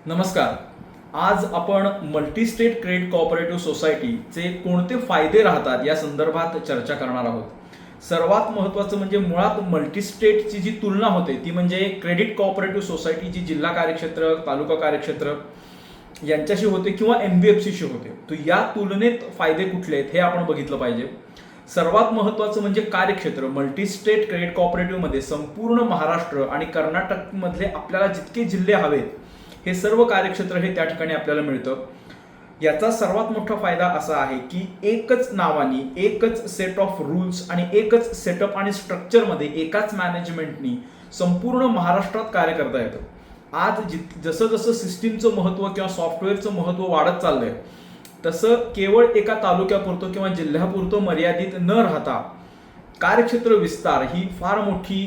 नमस्कार. आज आपण मल्टीस्टेट क्रेडिट कोऑपरेटिव्ह सोसायटीचे कोणते फायदे राहतात या संदर्भात चर्चा करणार आहोत. सर्वात महत्त्वाचं म्हणजे मुळात मल्टीस्टेटची जी तुलना होते ती म्हणजे क्रेडिट कोऑपरेटिव्ह सोसायटीची जिल्हा कार्यक्षेत्र, तालुका कार्यक्षेत्र यांच्याशी होते किंवा NBFCशी होते. तर या तुलनेत फायदे कुठले आहेत हे आपण बघितलं पाहिजे. सर्वात महत्त्वाचं म्हणजे कार्यक्षेत्र. मल्टीस्टेट क्रेडिट कोऑपरेटिव्हमध्ये संपूर्ण महाराष्ट्र आणि कर्नाटकमधले आपल्याला जितके जिल्हे हवेत हे सर्व कार्यक्षेत्र हे त्या ठिकाणी आपल्याला मिळतं. याचा सर्वात मोठा फायदा असा आहे की एकच नावानी, एकच सेट ऑफ रूल्स आणि एकच सेटअप आणि स्ट्रक्चरमध्ये एकाच मॅनेजमेंटनी संपूर्ण महाराष्ट्रात कार्य करता येतं. आज जसं जसं सिस्टीमचं महत्त्व किंवा सॉफ्टवेअरचं महत्त्व वाढत चाललंय तसं केवळ एका तालुक्यापुरतं किंवा जिल्ह्यापुरतं मर्यादित न राहता कार्यक्षेत्र विस्तार ही फार मोठी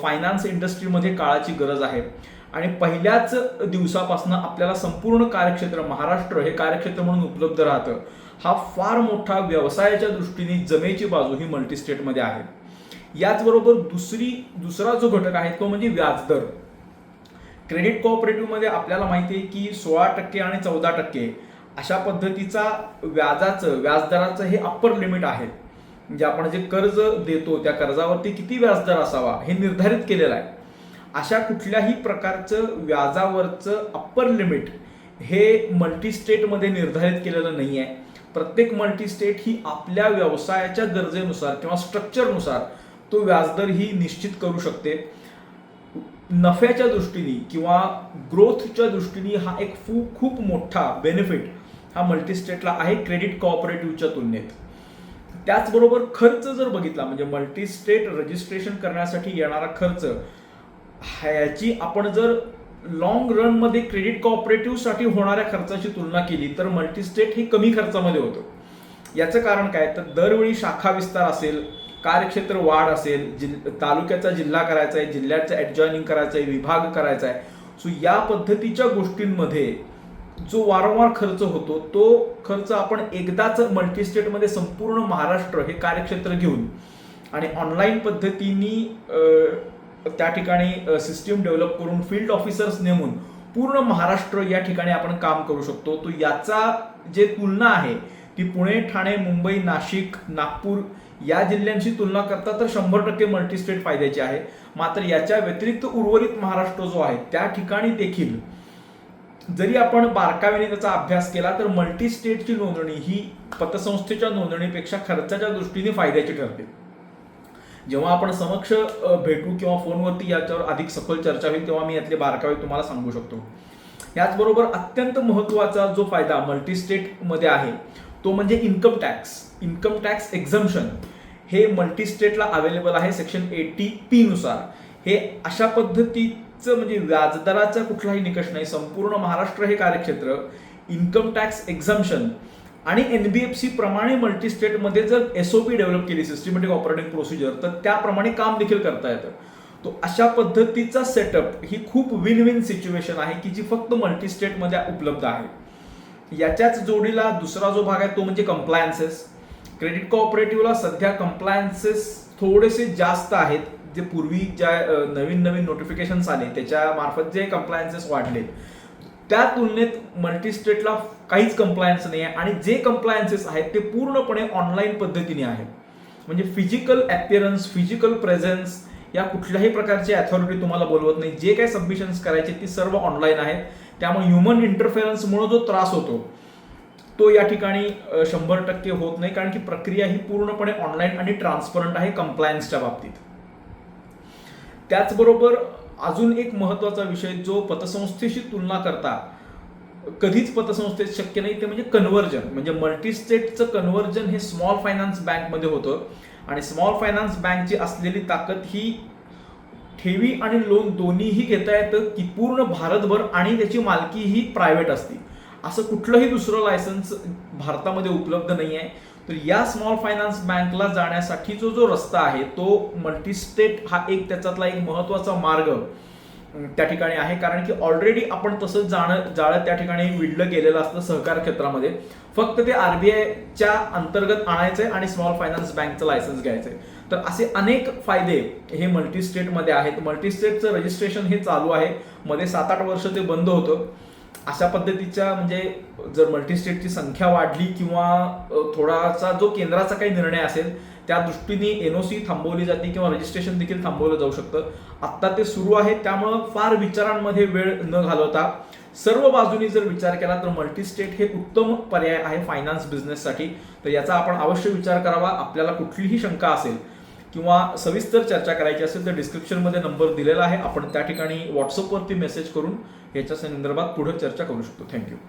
फायनान्स इंडस्ट्रीमध्ये काळाची गरज आहे. आणि पहिल्याच दिवसापासून आपल्याला संपूर्ण कार्यक्षेत्र महाराष्ट्र हे कार्यक्षेत्र म्हणून उपलब्ध राहतं. हा फार मोठा व्यवसायाच्या दृष्टीने जमेची बाजू ही मल्टीस्टेटमध्ये आहे. याचबरोबर दुसरा जो घटक आहे तो म्हणजे व्याजदर. क्रेडिट कोऑपरेटिव्हमध्ये आपल्याला माहिती आहे की 16% आणि 14% अशा पद्धतीचा व्याजदराचं हे अप्पर लिमिट आहे. म्हणजे आपण जे कर्ज देतो त्या कर्जावरती किती व्याजदर असावा हे निर्धारित केलेलं आहे. अशा कुठल्याही प्रकारचं व्याजावरचं अप्पर लिमिट हे मल्टीस्टेटमध्ये निर्धारित केलेलं नाही आहे. प्रत्येक मल्टीस्टेट ही आपल्या व्यवसायाच्या गरजेनुसार किंवा स्ट्रक्चरनुसार तो व्याजदर ही निश्चित करू शकते. नफ्याच्या दृष्टीने किंवा ग्रोथच्या दृष्टीने हा एक खूप मोठा बेनिफिट हा मल्टीस्टेटला आहे क्रेडिट कोऑपरेटिव्हच्या तुलनेत. त्याचबरोबर खर्च जर बघितला म्हणजे मल्टीस्टेट रजिस्ट्रेशन करण्यासाठी येणारा खर्च ह्याची आपण जर लॉंग रनमध्ये क्रेडिट कोऑपरेटिव्हसाठी होणाऱ्या खर्चाची तुलना केली तर मल्टीस्टेट हे कमी खर्चामध्ये होतं. याचं कारण काय तर दरवेळी शाखा विस्तार असेल, कार्यक्षेत्र वाढ असेल, तालुक्याचा जिल्हा करायचा आहे, जिल्ह्याचं ॲडजॉइनिंग करायचं आहे, विभाग करायचा आहे. सो या पद्धतीच्या गोष्टींमध्ये जो वारंवार खर्च होतो तो खर्च आपण एकदाच मल्टीस्टेटमध्ये संपूर्ण महाराष्ट्र हे कार्यक्षेत्र घेऊन आणि ऑनलाईन पद्धतीने त्या ठिकाणी सिस्टीम डेव्हलप करून फील्ड ऑफिसर्स नेमून पूर्ण महाराष्ट्र या ठिकाणी आपण काम करू शकतो. तो याचा जे तुलना आहे ती पुणे, ठाणे, मुंबई, नाशिक, नागपूर या जिल्ह्यांशी तुलना करता तर 100% मल्टीस्टेट फायद्याची आहे. मात्र याच्या व्यतिरिक्त उर्वरित महाराष्ट्र जो आहे त्या ठिकाणी देखील जरी आपण बारकाव्याने त्याचा अभ्यास केला तर मल्टीस्टेटची नोंदणी ही पतसंस्थेच्या नोंदणीपेक्षा खर्चाच्या दृष्टीने फायद्याची ठरते. जेव्हा आपण समक्ष भेटू किंवा फोनवरती याच्यावर अधिक सखोल चर्चा होईल तेव्हा मी यातले बारकावे तुम्हाला सांगू शकतो. याचबरोबर अत्यंत महत्त्वाचा जो फायदा मल्टीस्टेटमध्ये आहे तो म्हणजे इन्कम टॅक्स एक्झम्पशन हे मल्टीस्टेटला अवेलेबल आहे सेक्शन 80P नुसार. हे अशा पद्धतीचं म्हणजे व्याजदराचा कुठलाही निकष नाही. संपूर्ण महाराष्ट्र हे कार्यक्षेत्र इन्कम टॅक्स एक्झम्पशन आणि NBFC प्रमाणे मल्टीस्टेटमध्ये जर SOP डेव्हलप केली, सिस्टमॅटिक ऑपरेटिंग प्रोसिजर, तर त्याप्रमाणे काम देखील करता येतं. तो अशा पद्धतीचा सेटअप ही खूप विन विन सिच्युएशन आहे की जी फक्त मल्टीस्टेटमध्ये उपलब्ध आहे. याच्याच जोडीला दुसरा जो भाग आहे तो म्हणजे कंप्लायन्सेस. क्रेडिट कोऑपरेटिव्हला सध्या कंप्लायन्सेस थोडेसे जास्त आहेत. जे पूर्वी ज्या नवीन नोटिफिकेशन्स आले त्याच्या मार्फत जे कंप्लायन्सेस वाढले त्या तुलनेत मल्टीस्टेटला काहीच कंप्लायन्स नाही आहे. आणि जे कंप्लायन्सेस आहेत ते पूर्णपणे ऑनलाईन पद्धतीने आहेत. म्हणजे फिजिकल ॲपिअरन्स, फिजिकल प्रेझेन्स या कुठल्याही प्रकारची अथॉरिटी तुम्हाला बोलवत नाही. जे काही सबमिशन्स करायचे ती सर्व ऑनलाईन आहेत. त्यामुळे ह्युमन इंटरफेरन्समुळे जो त्रास होतो तो या ठिकाणी 100% होत नाही, कारण की प्रक्रिया ही पूर्णपणे ऑनलाईन आणि ट्रान्सपरंट आहे कंप्लायन्सच्या बाबतीत. त्याचबरोबर अजून एक महत्त्वाचा विषय जो पतसंस्थेशी तुलना करता कधीच पतसंस्थेत शक्य नाही ते म्हणजे कन्व्हर्जन. म्हणजे मल्टीस्टेटचं कन्व्हर्जन हे स्मॉल फायनान्स बँकमध्ये होतं आणि स्मॉल फायनान्स बँकची असलेली ताकद ही ठेवी आणि लोन दोन्हीही घेता येतं की पूर्ण भारतभर आणि त्याची मालकी ही प्रायव्हेट असते. असं कुठलंही दुसरं लायसन्स भारतामध्ये उपलब्ध नाही आहे. तर या स्मॉल फायनान्स बँकला जाण्यासाठी जो रस्ता आहे तो मल्टीस्टेट हा एक त्याच्यातला एक महत्त्वाचा मार्ग त्या ठिकाणी आहे. कारण की ऑलरेडी आपण तसं जाळं त्या ठिकाणी विडलं गेलेलं असतं सहकार क्षेत्रामध्ये. फक्त ते RBIच्या अंतर्गत आणायचंय आणि स्मॉल फायनान्स बँकचं लायसन्स घ्यायचंय. तर असे अनेक फायदे हे मल्टीस्टेटमध्ये आहेत. मल्टीस्टेटचं रजिस्ट्रेशन हे चालू आहे. मध्ये 7-8 वर्ष ते बंद होतं. अशा पद्धतीच्या म्हणजे जर मल्टीस्टेटची संख्या वाढली किंवा थोडासा जो केंद्राचा काही निर्णय असेल त्या दृष्टीने एनओसी थांबवली जाते किंवा रजिस्ट्रेशन देखील थांबवलं जाऊ शकतं. आत्ता ते सुरू आहे, त्यामुळं फार विचारांमध्ये वेळ न घालवता सर्व बाजूनी जर विचार केला तर मल्टीस्टेट हे उत्तम पर्याय आहे फायनान्स बिझनेससाठी. तर याचा आपण अवश्य विचार करावा. आपल्याला कुठलीही शंका असेल किंवा सविस्तर चर्चा करायची असेल तर डिस्क्रिप्शनमध्ये नंबर दिलेला आहे, आपण त्या ठिकाणी व्हॉट्सअपवरती मेसेज करून याच्या संदर्भात पुढे चर्चा करू शकतो. थँक्यू.